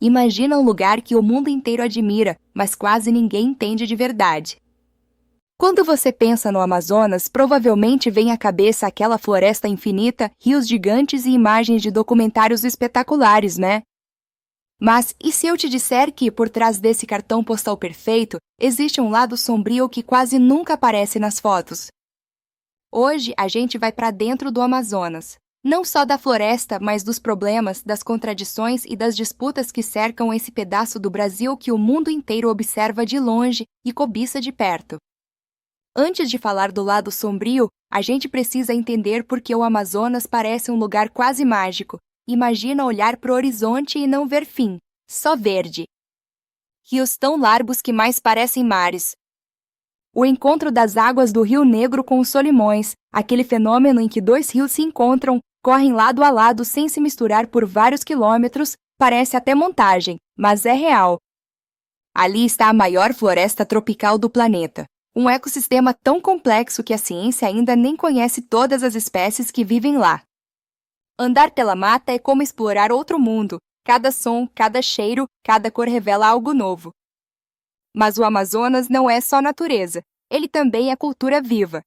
Imagina um lugar que o mundo inteiro admira, mas quase ninguém entende de verdade. Quando você pensa no Amazonas, provavelmente vem à cabeça aquela floresta infinita, rios gigantes e imagens de documentários espetaculares, né? Mas e se eu te disser que, por trás desse cartão postal perfeito, existe um lado sombrio que quase nunca aparece nas fotos? Hoje a gente vai para dentro do Amazonas. Não só da floresta, mas dos problemas, das contradições e das disputas que cercam esse pedaço do Brasil que o mundo inteiro observa de longe e cobiça de perto. Antes de falar do lado sombrio, a gente precisa entender por que o Amazonas parece um lugar quase mágico. Imagina olhar para o horizonte e não ver fim, só verde. Rios tão largos que mais parecem mares. O encontro das águas do Rio Negro com os Solimões, aquele fenômeno em que dois rios se encontram, correm lado a lado sem se misturar por vários quilômetros, parece até montagem, mas é real. Ali está a maior floresta tropical do planeta. Um ecossistema tão complexo que a ciência ainda nem conhece todas as espécies que vivem lá. Andar pela mata é como explorar outro mundo. Cada som, cada cheiro, cada cor revela algo novo. Mas o Amazonas não é só natureza, ele também é cultura viva.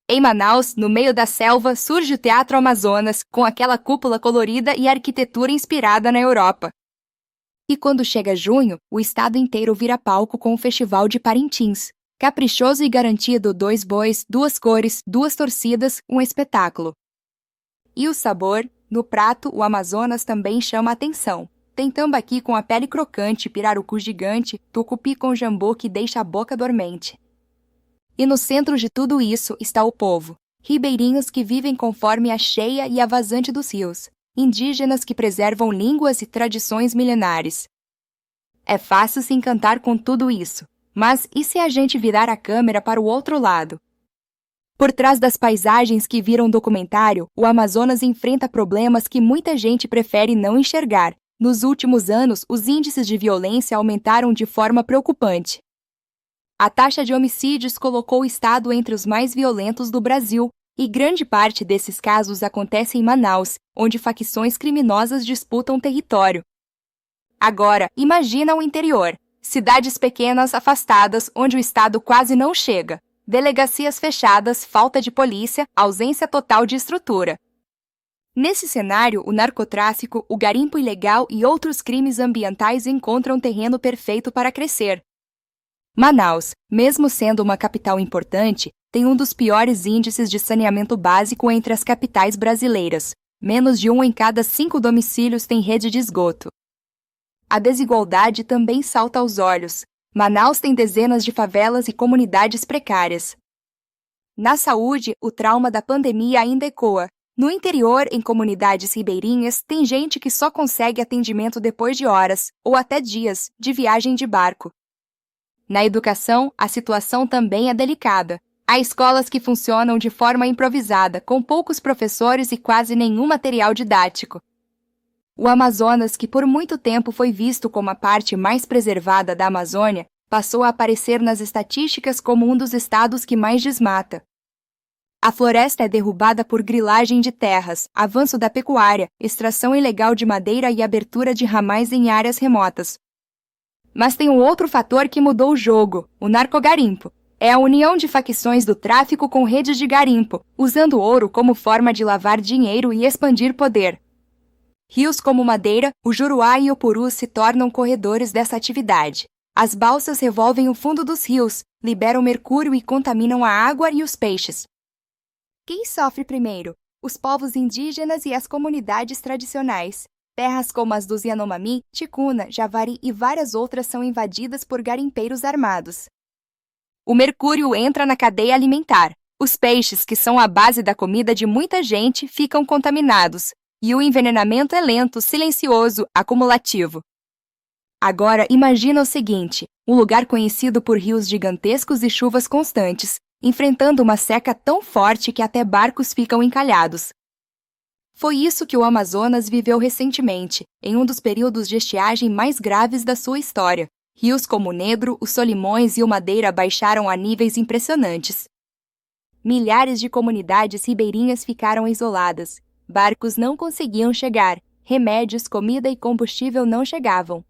Em Manaus, no meio da selva, surge o Teatro Amazonas, com aquela cúpula colorida e arquitetura inspirada na Europa. E quando chega junho, o estado inteiro vira palco com o Festival de Parintins. Caprichoso e garantido, 2 bois, 2 cores, 2 torcidas, um espetáculo. E o sabor? No prato, o Amazonas também chama a atenção. Tem tambaqui com a pele crocante, pirarucu gigante, tucupi com jambô que deixa a boca dormente. E no centro de tudo isso está o povo. Ribeirinhos que vivem conforme a cheia e a vazante dos rios. Indígenas que preservam línguas e tradições milenares. É fácil se encantar com tudo isso. Mas e se a gente virar a câmera para o outro lado? Por trás das paisagens que viram documentário, o Amazonas enfrenta problemas que muita gente prefere não enxergar. Nos últimos anos, os índices de violência aumentaram de forma preocupante. A taxa de homicídios colocou o estado entre os mais violentos do Brasil, e grande parte desses casos acontece em Manaus, onde facções criminosas disputam território. Agora, imagina o interior. Cidades pequenas afastadas, onde o estado quase não chega. Delegacias fechadas, falta de polícia, ausência total de estrutura. Nesse cenário, o narcotráfico, o garimpo ilegal e outros crimes ambientais encontram terreno perfeito para crescer. Manaus, mesmo sendo uma capital importante, tem um dos piores índices de saneamento básico entre as capitais brasileiras. Menos de 1 em cada 5 domicílios tem rede de esgoto. A desigualdade também salta aos olhos. Manaus tem dezenas de favelas e comunidades precárias. Na saúde, o trauma da pandemia ainda ecoa. No interior, em comunidades ribeirinhas, tem gente que só consegue atendimento depois de horas, ou até dias, de viagem de barco. Na educação, a situação também é delicada. Há escolas que funcionam de forma improvisada, com poucos professores e quase nenhum material didático. O Amazonas, que por muito tempo foi visto como a parte mais preservada da Amazônia, passou a aparecer nas estatísticas como um dos estados que mais desmata. A floresta é derrubada por grilagem de terras, avanço da pecuária, extração ilegal de madeira e abertura de ramais em áreas remotas. Mas tem um outro fator que mudou o jogo, o narcogarimpo. É a união de facções do tráfico com redes de garimpo, usando o ouro como forma de lavar dinheiro e expandir poder. Rios como Madeira, o Juruá e o Purus se tornam corredores dessa atividade. As balsas revolvem o fundo dos rios, liberam mercúrio e contaminam a água e os peixes. Quem sofre primeiro? Os povos indígenas e as comunidades tradicionais. Terras como as dos Yanomami, Ticuna, Javari e várias outras são invadidas por garimpeiros armados. O mercúrio entra na cadeia alimentar. Os peixes, que são a base da comida de muita gente, ficam contaminados. E o envenenamento é lento, silencioso, acumulativo. Agora, imagina o seguinte, um lugar conhecido por rios gigantescos e chuvas constantes, enfrentando uma seca tão forte que até barcos ficam encalhados. Foi isso que o Amazonas viveu recentemente, em um dos períodos de estiagem mais graves da sua história. Rios como o Negro, os Solimões e o Madeira baixaram a níveis impressionantes. Milhares de comunidades ribeirinhas ficaram isoladas. Barcos não conseguiam chegar. remédios, comida e combustível não chegavam.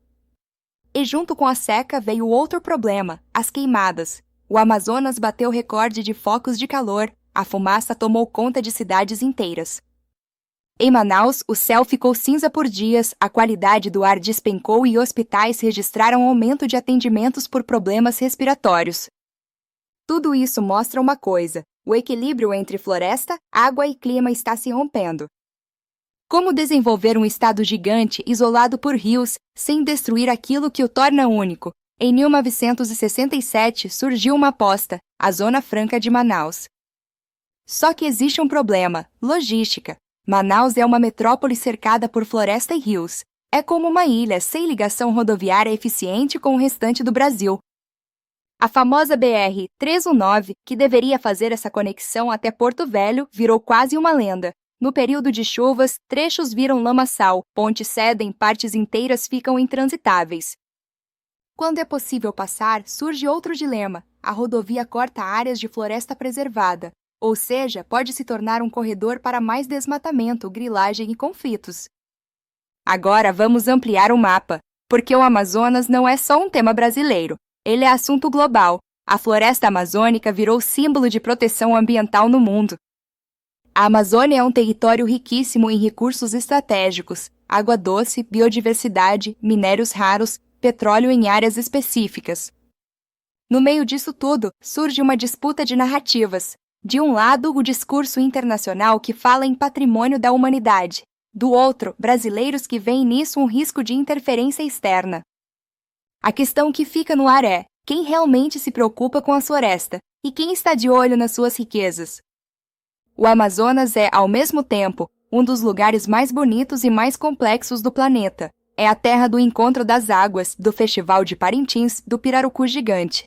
E junto com a seca veio outro problema, as queimadas. O Amazonas bateu recorde de focos de calor, a fumaça tomou conta de cidades inteiras. Em Manaus, o céu ficou cinza por dias, a qualidade do ar despencou e hospitais registraram aumento de atendimentos por problemas respiratórios. Tudo isso mostra uma coisa: o equilíbrio entre floresta, água e clima está se rompendo. Como desenvolver um estado gigante isolado por rios sem destruir aquilo que o torna único? Em 1967 surgiu uma aposta, a Zona Franca de Manaus. Só que existe um problema: logística. Manaus é uma metrópole cercada por floresta e rios. É como uma ilha sem ligação rodoviária eficiente com o restante do Brasil. A famosa BR-319, que deveria fazer essa conexão até Porto Velho, virou quase uma lenda. No período de chuvas, trechos viram lamaçal, pontes cedem, partes inteiras ficam intransitáveis. Quando é possível passar, surge outro dilema: a rodovia corta áreas de floresta preservada, ou seja, pode se tornar um corredor para mais desmatamento, grilagem e conflitos. Agora vamos ampliar o mapa, porque o Amazonas não é só um tema brasileiro, ele é assunto global. A floresta amazônica virou símbolo de proteção ambiental no mundo. A Amazônia é um território riquíssimo em recursos estratégicos, água doce, biodiversidade, minérios raros, petróleo em áreas específicas. No meio disso tudo, surge uma disputa de narrativas. De um lado, o discurso internacional que fala em patrimônio da humanidade. Do outro, brasileiros que veem nisso um risco de interferência externa. A questão que fica no ar é: quem realmente se preocupa com a floresta e quem está de olho nas suas riquezas? O Amazonas é, ao mesmo tempo, um dos lugares mais bonitos e mais complexos do planeta. É a terra do encontro das águas, do Festival de Parintins, do Pirarucu gigante.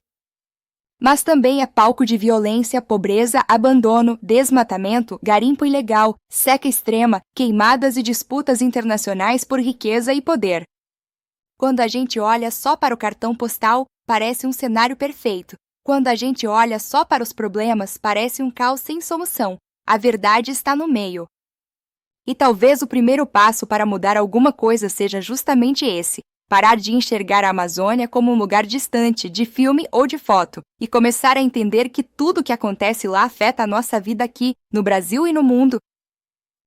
Mas também é palco de violência, pobreza, abandono, desmatamento, garimpo ilegal, seca extrema, queimadas e disputas internacionais por riqueza e poder. Quando a gente olha só para o cartão postal, parece um cenário perfeito. Quando a gente olha só para os problemas, parece um caos sem solução. A verdade está no meio. E talvez o primeiro passo para mudar alguma coisa seja justamente esse: parar de enxergar a Amazônia como um lugar distante, de filme ou de foto, e começar a entender que tudo o que acontece lá afeta a nossa vida aqui, no Brasil e no mundo,